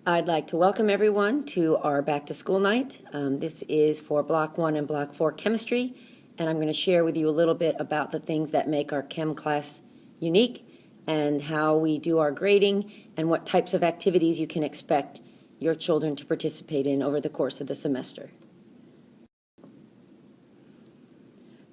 I'd like to welcome everyone to our back to school night. This is for Block 1 and Block 4 chemistry, and I'm going to share with you a little bit about the things that make our chem class unique and how we do our grading and what types of activities you can expect your children to participate in over the course of the semester.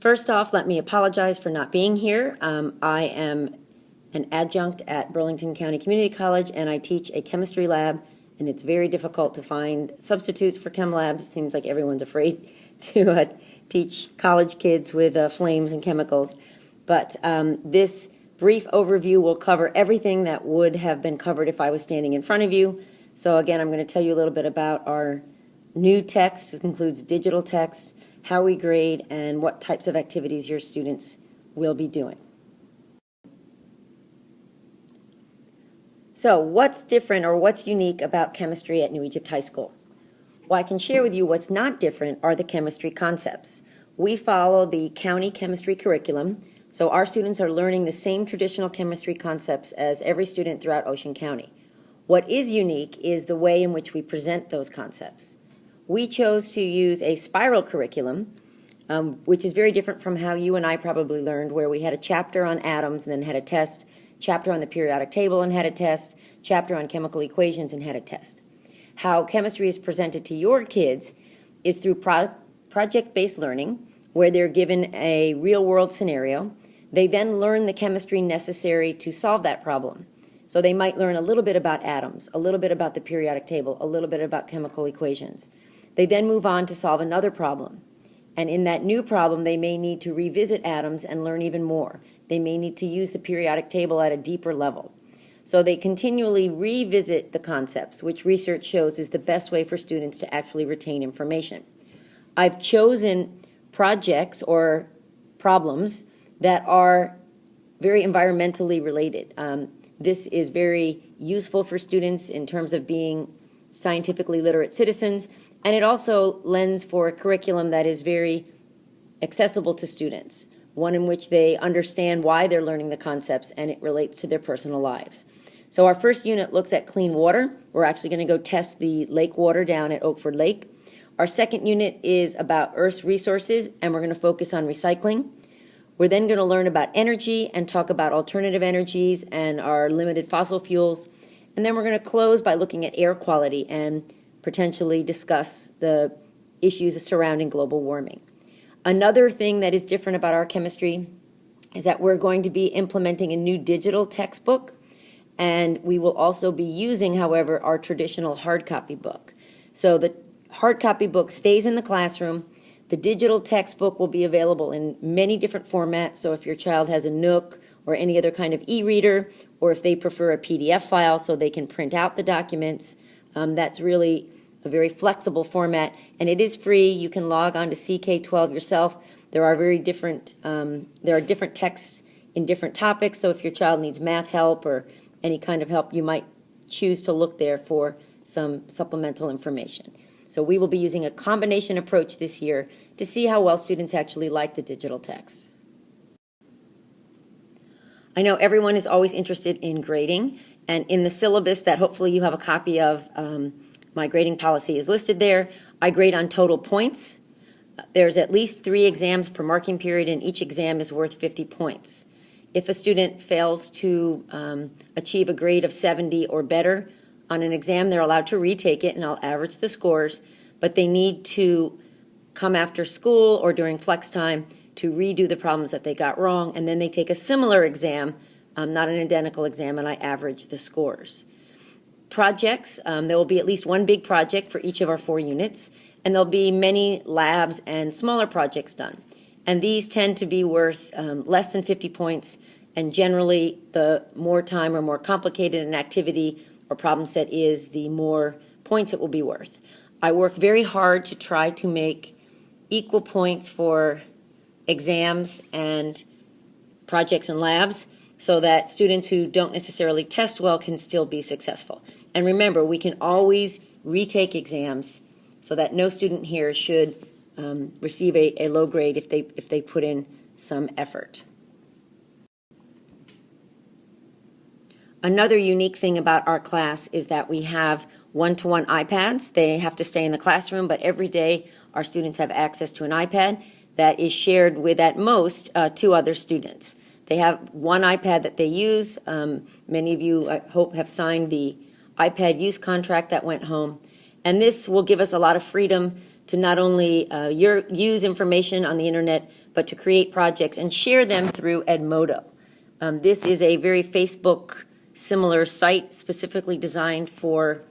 First off, let me apologize for not being here. I am an adjunct at Burlington County Community College, and I teach a chemistry lab, and it's very difficult to find substitutes for chem labs. It seems like everyone's afraid to teach college kids with flames and chemicals. But this brief overview will cover everything that would have been covered if I was standing in front of you. So again, I'm going to tell you a little bit about our new text. It includes digital text, how we grade, and what types of activities your students will be doing. So what's different or what's unique about chemistry at New Egypt High School? Well, I can share with you what's not different are the chemistry concepts. We follow the county chemistry curriculum, so our students are learning the same traditional chemistry concepts as every student throughout Ocean County. What is unique is the way in which we present those concepts. We chose to use a spiral curriculum, which is very different from how you and I probably learned, where we had a chapter on atoms and then had a test, chapter on the periodic table and had a test, chapter on chemical equations and had a test. How chemistry is presented to your kids is through project-based learning, where they're given a real-world scenario. They then learn the chemistry necessary to solve that problem. So they might learn a little bit about atoms, a little bit about the periodic table, a little bit about chemical equations. They then move on to solve another problem. And in that new problem, they may need to revisit atoms and learn even more. They may need to use the periodic table at a deeper level. So they continually revisit the concepts, which research shows is the best way for students to actually retain information. I've chosen projects or problems that are very environmentally related. This is very useful for students in terms of being scientifically literate citizens, and it also lends for a curriculum that is very accessible to students, one in which they understand why they're learning the concepts and it relates to their personal lives. So our first unit looks at clean water. We're actually going to go test the lake water down at Oakford Lake. Our second unit is about Earth's resources, and we're going to focus on recycling. We're then going to learn about energy and talk about alternative energies and our limited fossil fuels. And then we're going to close by looking at air quality and potentially discuss the issues surrounding global warming. Another thing that is different about our chemistry is that we're going to be implementing a new digital textbook, and we will also be using, however, our traditional hard copy book. So the hard copy book stays in the classroom. The digital textbook will be available in many different formats, so if your child has a Nook or any other kind of e-reader, or if they prefer a PDF file so they can print out the documents, that's really a very flexible format, and it is free. You can log on to CK12 yourself. There are different texts in different topics, so if your child needs math help or any kind of help, you might choose to look there for some supplemental information. So we will be using a combination approach this year to see how well students actually like the digital text. I know everyone is always interested in grading, and in the syllabus that hopefully you have a copy of, my grading policy is listed there. I grade on total points. There's at least 3 exams per marking period, and each exam is worth 50 points. If a student fails to achieve a grade of 70 or better on an exam, they're allowed to retake it, and I'll average the scores, but they need to come after school or during flex time to redo the problems that they got wrong, and then they take a similar exam, not an identical exam, and I average the scores. Projects, there will be at least one big project for each of our 4 units, and there'll be many labs and smaller projects done. And these tend to be worth less than 50 points, and generally the more time or more complicated an activity or problem set is, the more points it will be worth. I work very hard to try to make equal points for exams and projects and labs, so that students who don't necessarily test well can still be successful. And remember, we can always retake exams, so that no student here should receive a low grade if they put in some effort. Another unique thing about our class is that we have one-to-one iPads. They have to stay in the classroom, but every day our students have access to an iPad that is shared with, at most, 2 other students. They have one iPad that they use. Many of you, I hope, have signed the iPad use contract that went home. And this will give us a lot of freedom to not only use information on the internet, but to create projects and share them through Edmodo. This is a very Facebook similar site specifically designed for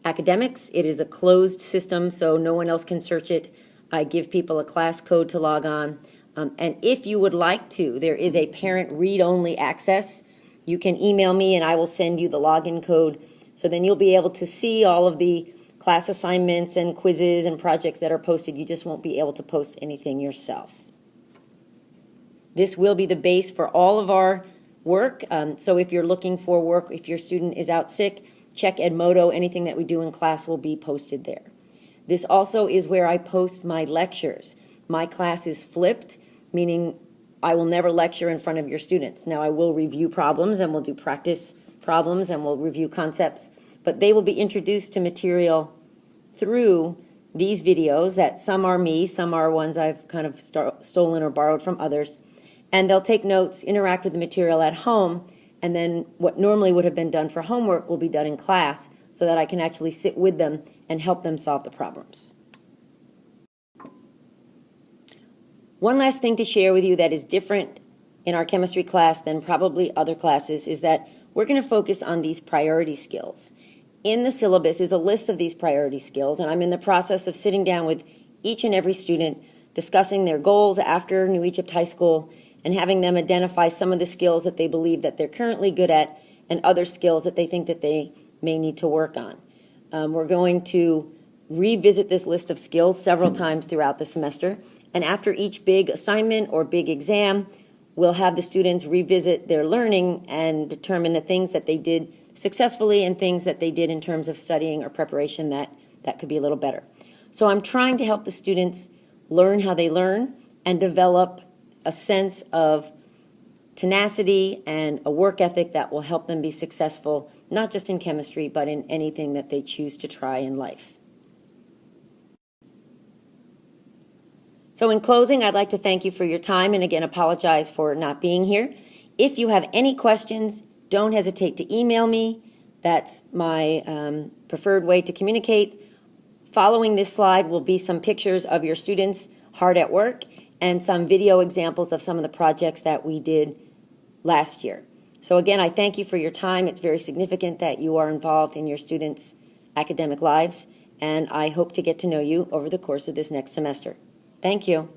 academics. It is a closed system, so no one else can search it. I give people a class code to log on. And if you would like to, there is a parent read-only access. You can email me and I will send you the login code. So then you'll be able to see all of the class assignments and quizzes and projects that are posted. You just won't be able to post anything yourself. This will be the base for all of our work. So if you're looking for work, if your student is out sick, check Edmodo. Anything that we do in class will be posted there. This also is where I post my lectures. My class is flipped, meaning I will never lecture in front of your students. Now, I will review problems and we'll do practice problems and we'll review concepts, but they will be introduced to material through these videos that some are me, some are ones I've kind of stolen or borrowed from others. And they'll take notes, interact with the material at home, and then what normally would have been done for homework will be done in class so that I can actually sit with them and help them solve the problems. One last thing to share with you that is different in our chemistry class than probably other classes is that we're going to focus on these priority skills. In the syllabus is a list of these priority skills, and I'm in the process of sitting down with each and every student, discussing their goals after New Egypt High School, and having them identify some of the skills that they believe that they're currently good at and other skills that they think that they may need to work on. We're going to revisit this list of skills several times throughout the semester, and after each big assignment or big exam, we'll have the students revisit their learning and determine the things that they did successfully and things that they did in terms of studying or preparation that could be a little better. So I'm trying to help the students learn how they learn and develop a sense of tenacity and a work ethic that will help them be successful, not just in chemistry, but in anything that they choose to try in life. So in closing, I'd like to thank you for your time and again apologize for not being here. If you have any questions, don't hesitate to email me. That's my preferred way to communicate. Following this slide will be some pictures of your students hard at work and some video examples of some of the projects that we did last year. So again, I thank you for your time. It's very significant that you are involved in your students' academic lives, and I hope to get to know you over the course of this next semester. Thank you.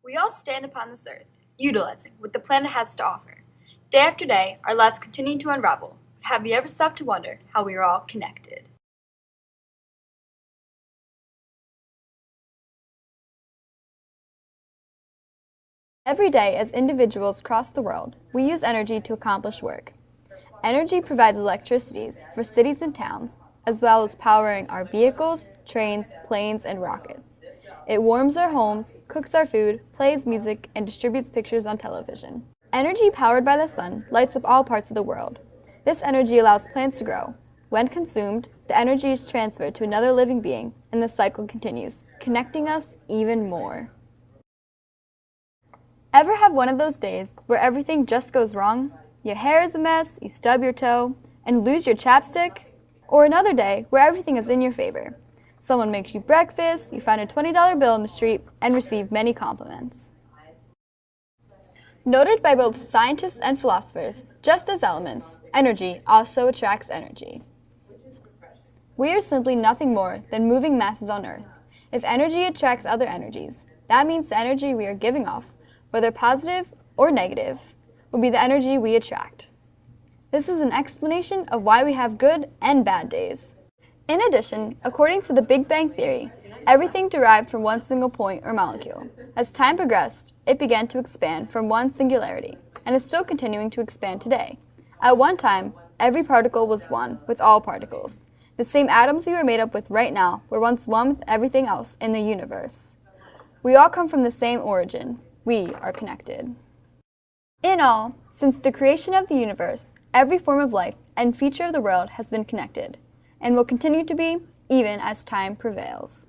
We all stand upon this earth, utilizing what the planet has to offer. Day after day, our lives continue to unravel. But have you ever stopped to wonder how we are all connected? Every day, as individuals across the world, we use energy to accomplish work. Energy provides electricity for cities and towns, as well as powering our vehicles, trains, planes, and rockets. It warms our homes, cooks our food, plays music, and distributes pictures on television. Energy powered by the sun lights up all parts of the world. This energy allows plants to grow. When consumed, the energy is transferred to another living being, and the cycle continues, connecting us even more. Ever have one of those days where everything just goes wrong? Your hair is a mess, you stub your toe, and lose your chapstick? Or another day where everything is in your favor. Someone makes you breakfast, you find a $20 bill in the street, and receive many compliments. Noted by both scientists and philosophers, just as elements, energy also attracts energy. We are simply nothing more than moving masses on Earth. If energy attracts other energies, that means the energy we are giving off, whether positive or negative, will be the energy we attract. This is an explanation of why we have good and bad days. In addition, according to the Big Bang Theory, everything derived from one single point or molecule. As time progressed, it began to expand from one singularity, and is still continuing to expand today. At one time, every particle was one with all particles. The same atoms we are made up with right now were once one with everything else in the universe. We all come from the same origin. We are connected. In all, since the creation of the universe, every form of life and feature of the world has been connected, and will continue to be even as time prevails.